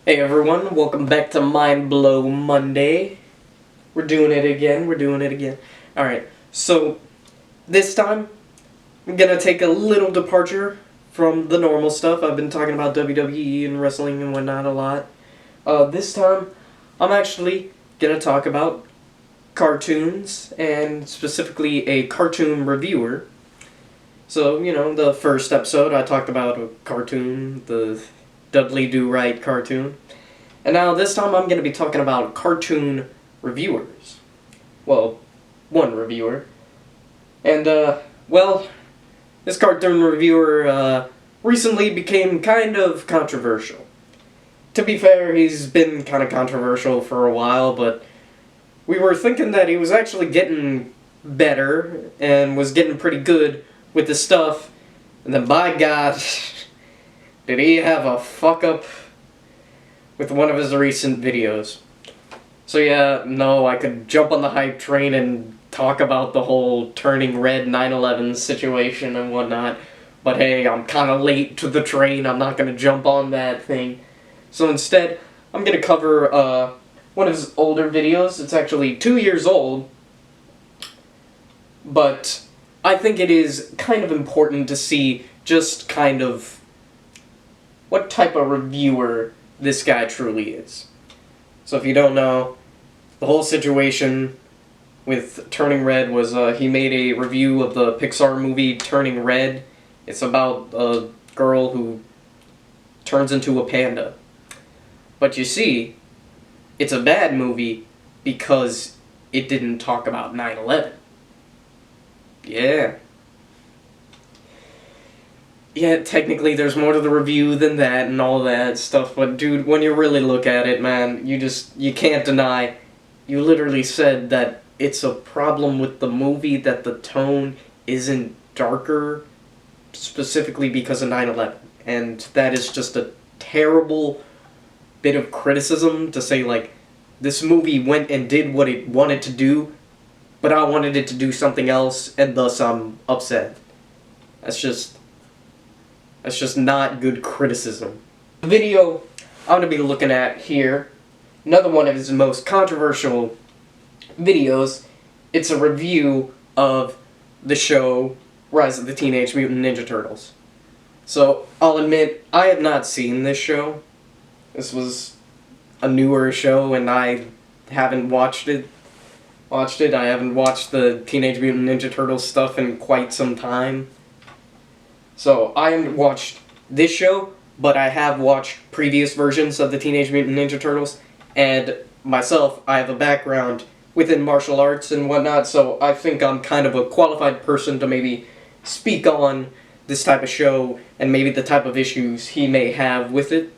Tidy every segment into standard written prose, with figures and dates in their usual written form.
Hey everyone, welcome back to Mind Blow Monday. We're doing it again. Alright, so this time I'm gonna take a little departure from the normal stuff. I've been talking about WWE and wrestling and whatnot a lot. This time I'm actually gonna talk about cartoons and specifically a cartoon reviewer. So, the first episode I talked about a cartoon, the Dudley Do-Right cartoon. And now this time I'm going to be talking about cartoon reviewers. Well, one reviewer. And, this cartoon reviewer recently became kind of controversial. To be fair, he's been kind of controversial for a while, but we were thinking that he was actually getting better and was getting pretty good with his stuff. And then, by God, did he have a fuck-up with one of his recent videos. So yeah, no, I could jump on the hype train and talk about the whole turning red 9/11 situation and whatnot, but hey, I'm kind of late to the train, I'm not going to jump on that thing. So instead, I'm going to cover one of his older videos. It's actually 2 years old, but I think it is kind of important to see just kind of what type of reviewer this guy truly is. So if you don't know, the whole situation with Turning Red was he made a review of the Pixar movie Turning Red. It's about a girl who turns into a panda. But you see, it's a bad movie because it didn't talk about 9/11. Yeah. Yeah, technically there's more to the review than that and all that stuff, but dude, when you really look at it, man, you can't deny, you literally said that it's a problem with the movie that the tone isn't darker, specifically because of 9/11, and that is just a terrible bit of criticism to say, like, this movie went and did what it wanted to do, but I wanted it to do something else, and thus I'm upset. That's just not good criticism. The video I'm going to be looking at here, another one of his most controversial videos, it's a review of the show Rise of the Teenage Mutant Ninja Turtles. So, I'll admit, I have not seen this show. This was a newer show and I haven't watched it. I haven't watched the Teenage Mutant Ninja Turtles stuff in quite some time. So, I haven't watched this show, but I have watched previous versions of the Teenage Mutant Ninja Turtles, and myself, I have a background within martial arts and whatnot, so I think I'm kind of a qualified person to maybe speak on this type of show, and maybe the type of issues he may have with it.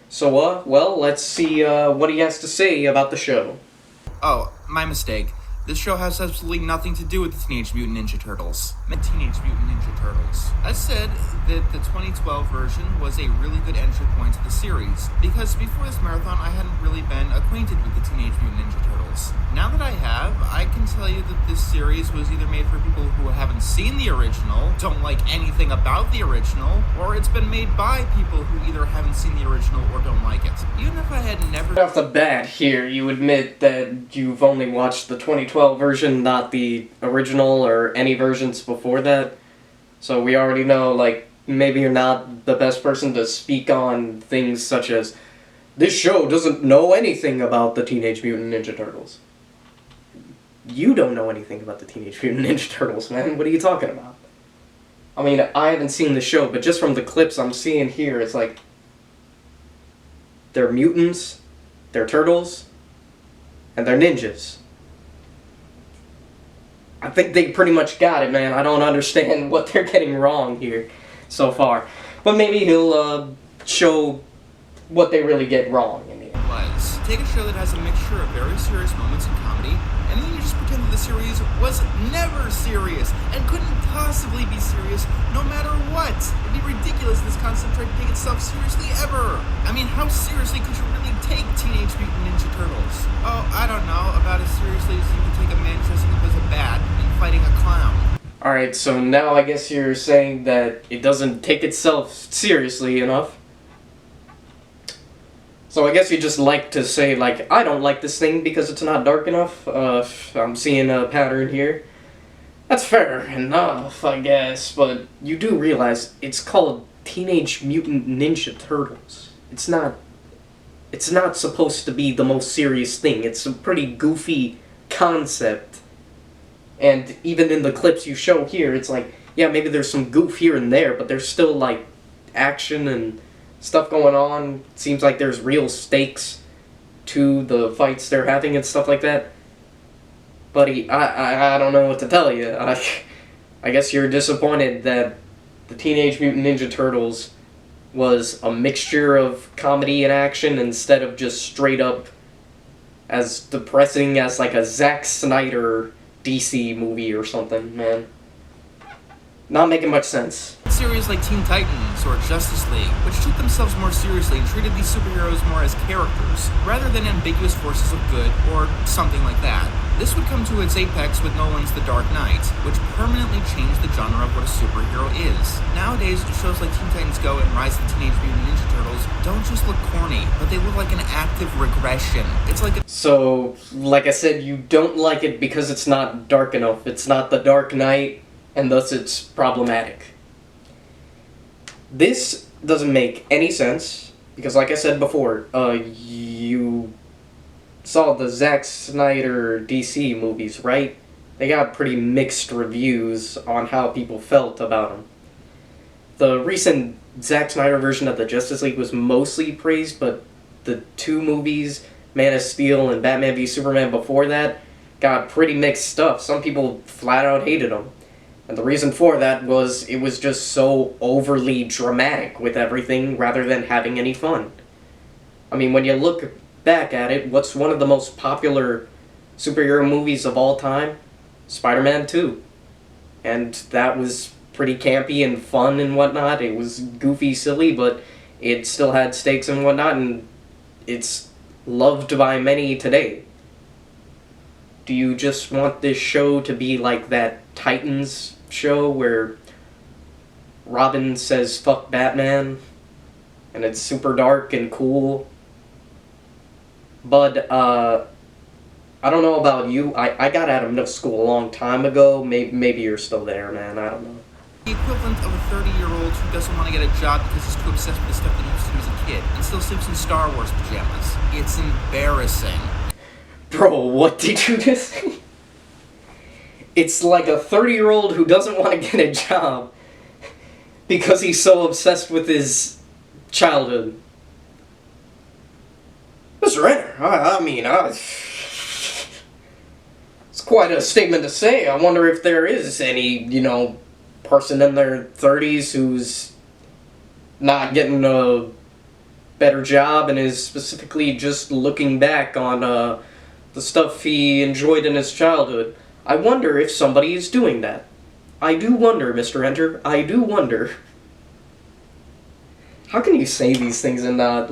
So, well, let's see what he has to say about the show. Oh, my mistake. This show has absolutely nothing to do with the Teenage Mutant Ninja Turtles. Teenage Mutant Ninja Turtles. I said that the 2012 version was a really good entry point to the series, because before this marathon I hadn't really been acquainted with the Teenage Mutant Ninja Turtles. Now that I have, I can tell you that this series was either made for people who haven't seen the original, don't like anything about the original, or it's been made by people who either haven't seen the original or don't like it. Even if I had never... Right off the bat here, you admit that you've only watched the 2012 version, not the original or any versions before that. So we already know, like, maybe you're not the best person to speak on things such as, this show doesn't know anything about the Teenage Mutant Ninja Turtles. You don't know anything about the Teenage Mutant Ninja Turtles, man. What are you talking about? I mean, I haven't seen the show, but just from the clips I'm seeing here, it's like, they're mutants, they're turtles, and they're ninjas. I think they pretty much got it, man. I don't understand what they're getting wrong here so far. But maybe he'll show what they really get wrong in the end. Take a show that has a mixture of very serious moments and comedy, and then you just pretend that the series was never serious and couldn't possibly be serious no matter what. It'd be ridiculous if this concept tried to take itself seriously ever. I mean, how seriously could you really take Teenage Mutant Ninja Turtles? Oh, I don't know, about as seriously as you could take a man dressing up as a bat and fighting a clown. Alright, so now I guess you're saying that it doesn't take itself seriously enough. So I guess you just like to say, like, I don't like this thing because it's not dark enough. I'm seeing a pattern here. That's fair enough, I guess, but you do realize it's called Teenage Mutant Ninja Turtles. It's not supposed to be the most serious thing. It's a pretty goofy concept. And even in the clips you show here, it's like, yeah, maybe there's some goof here and there, but there's still, like, action and stuff going on. It seems like there's real stakes to the fights they're having and stuff like that. Buddy, I don't know what to tell you. I guess you're disappointed that the Teenage Mutant Ninja Turtles was a mixture of comedy and action instead of just straight up as depressing as like a Zack Snyder DC movie or something, man. Not making much sense. Series like Teen Titans or Justice League, which took themselves more seriously and treated these superheroes more as characters, rather than ambiguous forces of good or something like that. This would come to its apex with Nolan's The Dark Knight, which permanently changed the genre of what a superhero is. Nowadays, shows like Teen Titans Go and Rise of the Teenage Mutant Ninja Turtles don't just look corny, but they look like an active regression. It's like So, like I said, you don't like it because it's not dark enough. It's not The Dark Knight, and thus it's problematic. This doesn't make any sense, because like I said before, you saw the Zack Snyder DC movies, right? They got pretty mixed reviews on how people felt about them. The recent Zack Snyder version of the Justice League was mostly praised, but the two movies, Man of Steel and Batman v Superman before that, got pretty mixed stuff. Some people flat out hated them. And the reason for that was it was just so overly dramatic with everything rather than having any fun. I mean, when you look back at it, what's one of the most popular superhero movies of all time? Spider-Man 2. And that was pretty campy and fun and whatnot. It was goofy, silly, but it still had stakes and whatnot, and it's loved by many today. Do you just want this show to be like that Titans show where Robin says fuck Batman and it's super dark and cool? Bud, I don't know about you. I got out of middle school a long time ago. Maybe you're still there, man. I don't know. the equivalent of a 30-year-old who doesn't want to get a job because he's too obsessed with the stuff that he used to do as a kid and still sleeps in Star Wars pajamas. It's embarrassing. Bro, what did you just say? It's like a 30-year-old who doesn't want to get a job because he's so obsessed with his childhood. MrEnter, I mean, it's quite a statement to say. I wonder if there is any, person in their 30s who's not getting a better job and is specifically just looking back on the stuff he enjoyed in his childhood. I wonder if somebody is doing that. I do wonder, MrEnter. I do wonder. How can you say these things and not,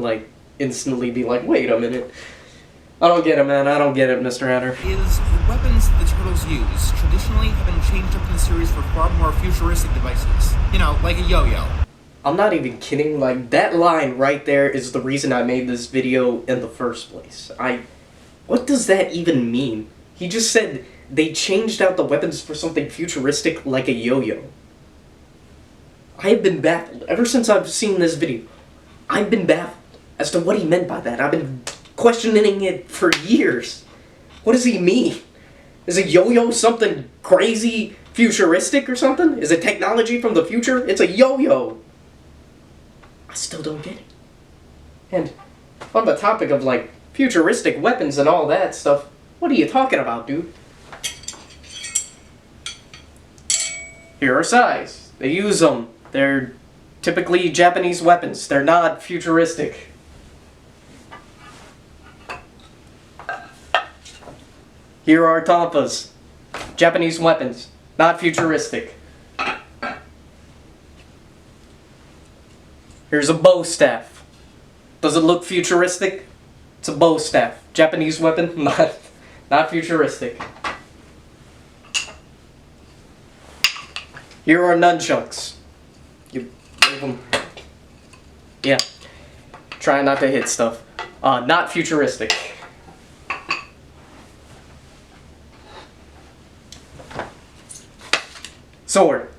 instantly be like, wait a minute. I don't get it, man. I don't get it, MrEnter. Is the weapons the Turtles use traditionally have been changed up in the series for far more futuristic devices. Like a yo-yo. I'm not even kidding. That line right there is the reason I made this video in the first place. What does that even mean? He just said they changed out the weapons for something futuristic like a yo-yo. I have been baffled. Ever since I've seen this video, I've been baffled as to what he meant by that. I've been questioning it for years. What does he mean? Is a yo-yo something crazy futuristic or something? Is it technology from the future? It's a yo-yo. I still don't get it. And on the topic of futuristic weapons and all that stuff, what are you talking about, dude? Here are sais. They use them. They're typically Japanese weapons. They're not futuristic. Here are tampas. Japanese weapons. Not futuristic. Here's a bow staff. Does it look futuristic? It's a bow staff. Japanese weapon, not futuristic. Here are nunchucks. You move them. Yeah. Try not to hit stuff. Not futuristic. Sword.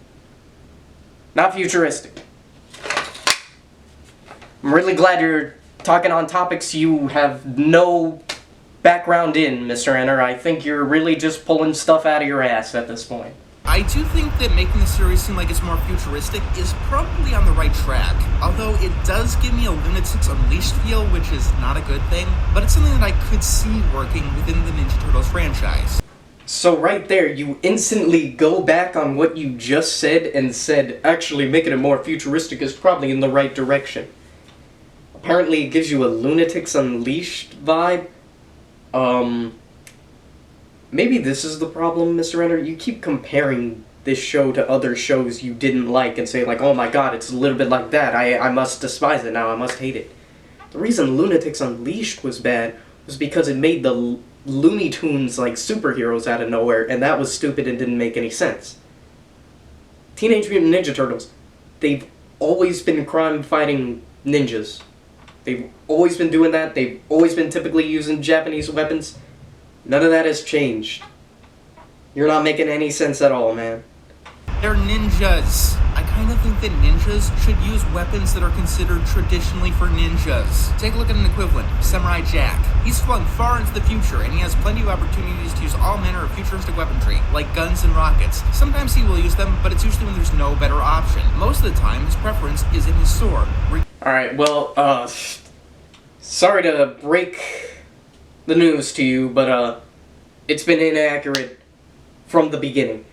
Not futuristic. I'm really glad you're talking on topics you have no background in, Mr. Enter. I think you're really just pulling stuff out of your ass at this point. I do think that making the series seem like it's more futuristic is probably on the right track, although it does give me a Lunatics Unleashed feel, which is not a good thing, but it's something that I could see working within the Ninja Turtles franchise. So right there, you instantly go back on what you just said and said, actually making it more futuristic is probably in the right direction. Apparently it gives you a Lunatics Unleashed vibe. Maybe this is the problem, Mr. Enter. You keep comparing this show to other shows you didn't like and say like, oh my god, it's a little bit like that. I must despise it now, I must hate it. The reason Lunatics Unleashed was bad was because it made the Looney Tunes like superheroes out of nowhere, and that was stupid and didn't make any sense. Teenage Mutant Ninja Turtles, they've always been crime-fighting ninjas. They've always been doing that. They've always been typically using Japanese weapons. None of that has changed. You're not making any sense at all, man. They're ninjas. I kind of think that ninjas should use weapons that are considered traditionally for ninjas. Take a look at an equivalent, Samurai Jack. He's flung far into the future, and he has plenty of opportunities to use all manner of futuristic weaponry, like guns and rockets. Sometimes he will use them, but it's usually when there's no better option. Most of the time, his preference is in his sword. Alright, well, sorry to break the news to you, but, it's been inaccurate from the beginning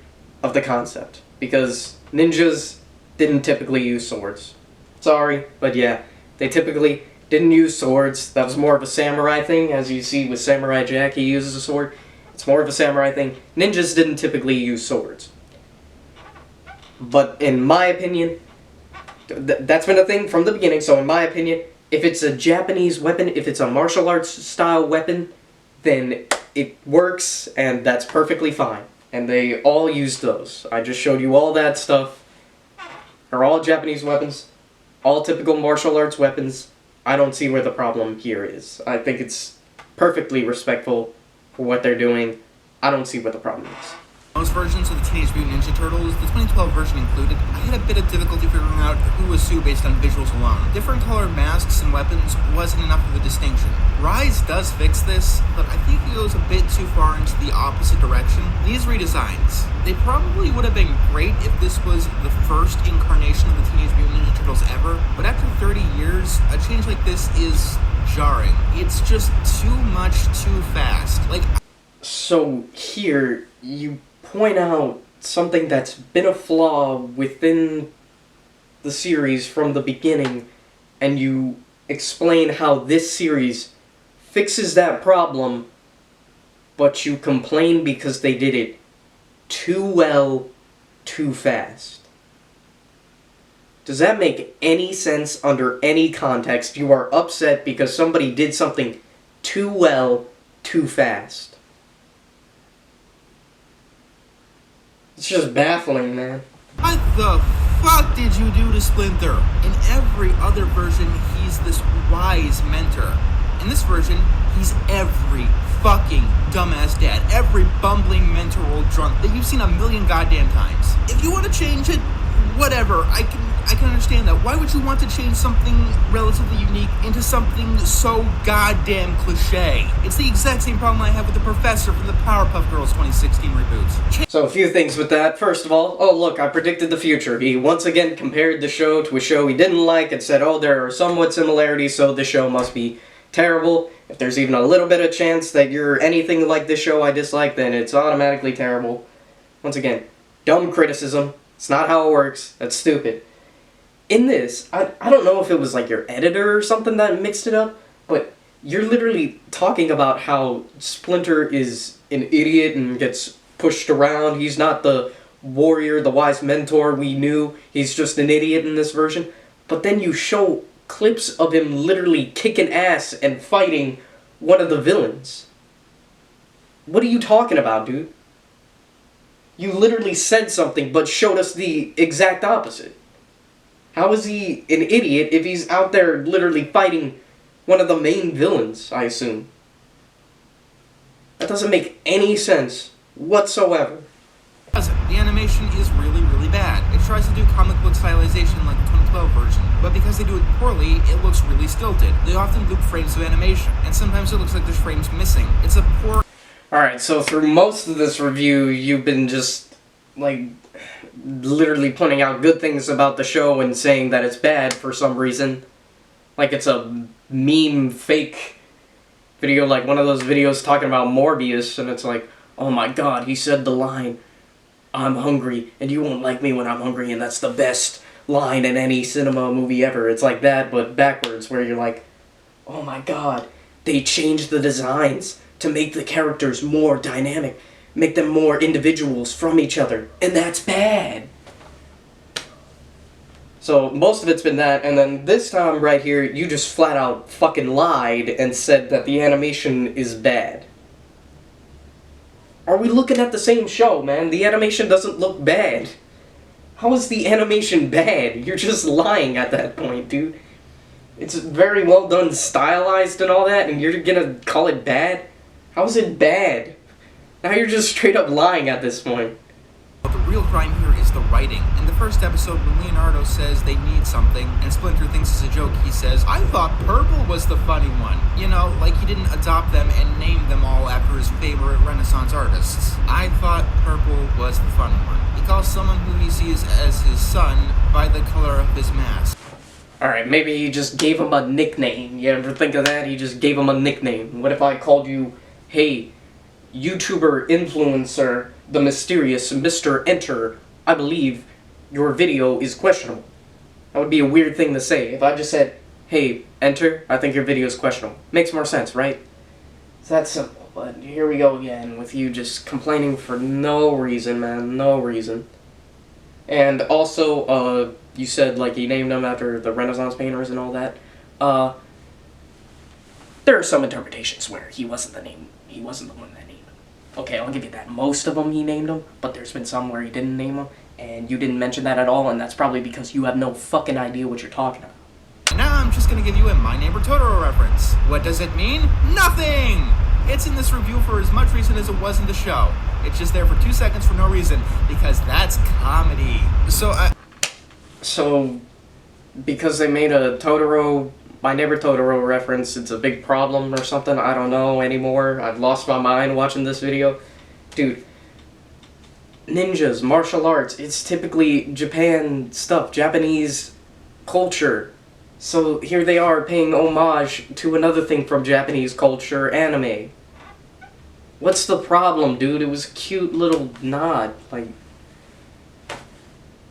of the concept. Because ninjas didn't typically use swords. Sorry, but yeah, they typically didn't use swords. That was more of a samurai thing. As you see with Samurai Jack, he uses a sword. It's more of a samurai thing. Ninjas didn't typically use swords. But in my opinion, that's been a thing from the beginning, so in my opinion, if it's a Japanese weapon, if it's a martial arts style weapon, then it works, and that's perfectly fine. And they all use those. I just showed you all that stuff. They're all Japanese weapons. All typical martial arts weapons. I don't see where the problem here is. I think it's perfectly respectful for what they're doing. I don't see what the problem is. Most versions of the Teenage Mutant Ninja Turtles, the 2012 version included, I had a bit of difficulty figuring out who was who based on visuals alone. Different colored masks and weapons wasn't enough of a distinction. Rise does fix this, but I think it goes a bit too far into the opposite direction. These redesigns, they probably would have been great if this was the first incarnation of the Teenage Mutant Ninja Turtles ever, but after 30 years, a change like this is jarring. It's just too much too fast. So here, you point out something that's been a flaw within the series from the beginning, and you explain how this series fixes that problem, but you complain because they did it too well, too fast. Does that make any sense under any context? You are upset because somebody did something too well, too fast. It's just baffling, man. What the fuck did you do to Splinter? In every other version, he's this wise mentor. In this version, he's every fucking dumbass dad, every bumbling mentor old drunk that you've seen a million goddamn times. If you want to change it, whatever, I can understand that. Why would you want to change something relatively unique into something so goddamn cliche? It's the exact same problem I have with the professor from the Powerpuff Girls 2016 reboots. So a few things with that. First of all, oh look, I predicted the future. He once again compared the show to a show he didn't like and said, oh, there are somewhat similarities, so the show must be terrible. If there's even a little bit of chance that you're anything like this show I dislike, then it's automatically terrible. Once again, dumb criticism. It's not how it works. That's stupid. In this, I don't know if it was like your editor or something that mixed it up, but you're literally talking about how Splinter is an idiot and gets pushed around. He's not the warrior, the wise mentor we knew. He's just an idiot in this version. But then you show clips of him literally kicking ass and fighting one of the villains. What are you talking about, dude? You literally said something but showed us the exact opposite. How is he an idiot if he's out there literally fighting One of the main villains, I assume. That doesn't make any sense whatsoever. The animation is really, really bad. It tries to do comic book stylization like the 2012 version, but because they do it poorly, it looks really stilted. They often loop frames of animation, and sometimes it looks like there's frames missing. It's a poor... Alright, so through most of this review, you've been just, like, literally pointing out good things about the show and saying that it's bad for some reason. Like it's a meme fake video, like one of those videos talking about Morbius, and it's like, oh my god, he said the line, I'm hungry, and you won't like me when I'm hungry, and that's the best line in any cinema movie ever. It's like that, but backwards, where you're like, oh my god, they changed the designs to make the characters more dynamic, make them more individuals from each other, and that's bad. So, most of it's been that, and then this time right here, you just flat out fucking lied and said that the animation is bad. Are we looking at the same show, man? The animation doesn't look bad. How is the animation bad? You're just lying at that point, dude. It's very well done, stylized and all that, and you're gonna call it bad? How is it bad? Now you're just straight up lying at this point. But the real crime here is the writing. In the first episode, when Leonardo says they need something, and Splinter thinks it's a joke, he says, I thought Purple was the funny one. You know, like he didn't adopt them and name them all after his favorite Renaissance artists. I thought Purple was the funny one. He calls someone who he sees as his son by the color of his mask. Alright, maybe he just gave him a nickname. You ever think of that? He just gave him a nickname. What if I called you, hey, YouTuber influencer, the mysterious MrEnter, I believe your video is questionable. That would be a weird thing to say. If I just said, hey, Enter, I think your video is questionable. Makes more sense, right? It's that simple, but here we go again with you just complaining for no reason, man, no reason. And also, you said, like, he named them after the Renaissance painters and all that. There are some interpretations where he wasn't the one that named them. Okay, I'll give you that. Most of them he named them, but there's been some where he didn't name them, and you didn't mention that at all, and that's probably because you have no fucking idea what you're talking about. Now I'm just gonna give you a My Neighbor Totoro reference. What does it mean? Nothing! It's in this review for as much reason as it was in the show. It's just there for 2 seconds for no reason, because that's comedy. So, because they made a Totoro, My Neighbor Totoro reference, it's a big problem or something, I don't know anymore. I've lost my mind watching this video. Dude, ninjas, martial arts, it's typically Japan stuff, Japanese culture. So here they are paying homage to another thing from Japanese culture, anime. What's the problem, dude? It was a cute little nod, like...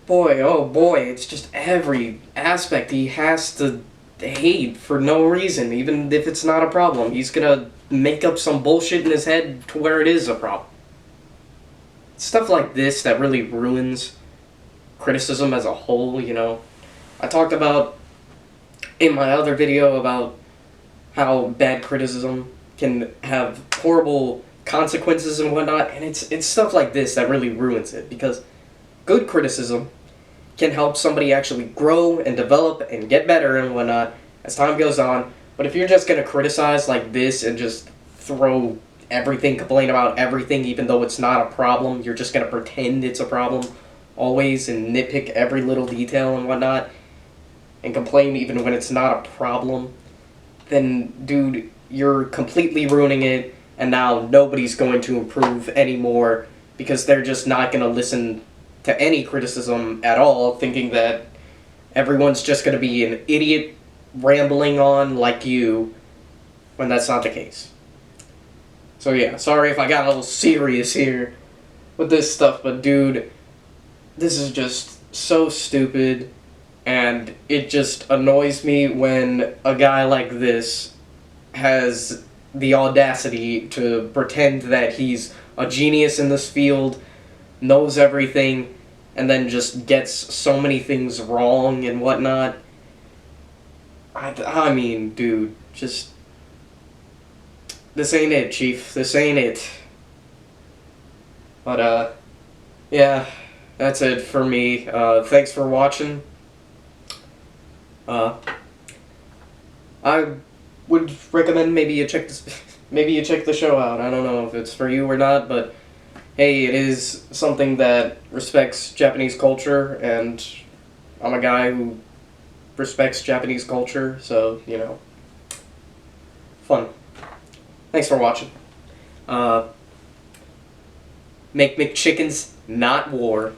Boy, oh boy, it's just every aspect he has to hate for no reason, even if it's not a problem. He's gonna make up some bullshit in his head to where it is a problem. Stuff like this that really ruins criticism as a whole, you know. I talked about in my other video about how bad criticism can have horrible consequences and whatnot, and it's stuff like this that really ruins it, because good criticism can help somebody actually grow and develop and get better and whatnot as time goes on. But if you're just going to criticize like this and just throw everything, complain about everything even though it's not a problem, you're just going to pretend it's a problem always and nitpick every little detail and whatnot and complain even when it's not a problem, then dude, you're completely ruining it, and now nobody's going to improve anymore because they're just not going to listen to any criticism at all, thinking that everyone's just going to be an idiot rambling on like you, when that's not the case. So yeah, sorry if I got a little serious here with this stuff, but dude, this is just so stupid, and it just annoys me when a guy like this has the audacity to pretend that he's a genius in this field, knows everything, and then just gets so many things wrong and whatnot. I mean, dude, just... This ain't it, Chief. This ain't it. But, yeah, that's it for me. Thanks for watching. I would recommend maybe you check this, maybe you check the show out. I don't know if it's for you or not, but hey, it is something that respects Japanese culture, and I'm a guy who respects Japanese culture, so, you know, fun. Thanks for watching. Make McChickens, not war.